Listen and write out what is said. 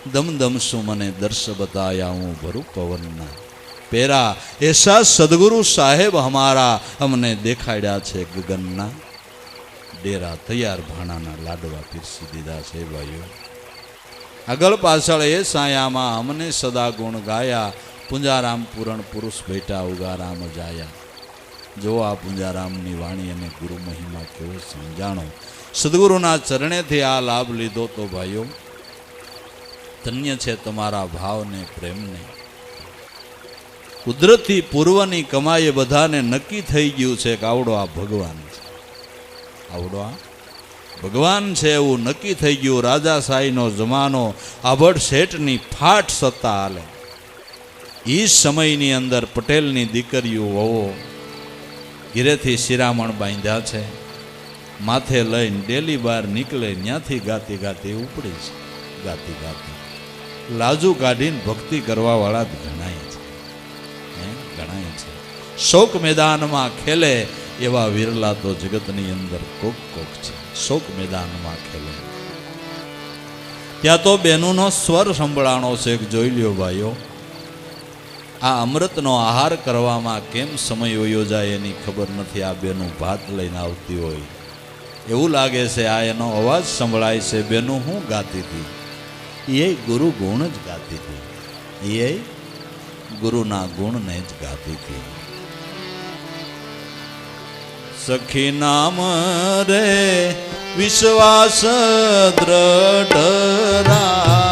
દમ દમ શું મને દર્શ બતાયા હું ભરું પવનના પેરા એસા સદગુરુ સાહેબ હમારા અમને દેખાડ્યા છે ગગનના ડેરા તૈયાર ભાણાના લાડવા પીરસી દીધા છે ભાઈઓ આગળ પાછળ એ સાયામાં અમને સદા ગુણ ગાયા પુંજારામ પૂરણ પુરુષ ભેટા ઉગારામ જાયા જો આ પુંજારામની વાણી અને ગુરુ મહિમા કેવો સમજાણો સદગુરુના ચરણેથી આ લાભ લીધો તો ભાઈઓ ધન્ય છે તમારા ભાવને પ્રેમને કુદરતી પૂર્વની કમાઈએ બધાને નક્કી થઈ ગયું છે કે આવડો આ ભગવાન છે આવડો આ ભગવાન છે એવું નક્કી થઈ ગયું રાજાશાહીનો જમાનો આભડ શેઠની ફાટ સત્તા હાલે એ સમયની અંદર પટેલની દીકરીઓ વહુ ઘીરેથી શિરામણ બાંધ્યા છે માથે લઈને ડેલી બહાર નીકળે ત્યાંથી ગાતી ગાતી ઉપડી છે ગાતી ગાતી લાજુ કાઢીને ભક્તિ કરવા વાળા ગણાય છે ગણાય છે શોક મેદાનમાં ખેલે એવા વિરલા તો જગતની અંદર કોક કોક છે શોક મેદાનમાં ખેલે ત્યાં તો બેનુનો સ્વર સંભળાણો છે જોઈ લ્યો ભાઈઓ આ અમૃતનો આહાર કરવામાં કેમ સમય વયો જાય એની ખબર નથી આ બેનું ભાત લઈને આવતી હોય એવું લાગે છે આ એનો અવાજ સંભળાય છે બેનું હું ગાતી હતી એ ગુરુ ગુણ જ ગાતી હતી એ ગુરુના ગુણને જ ગાતી હતી સખી નામ રે વિશ્વાસ દ્રઢ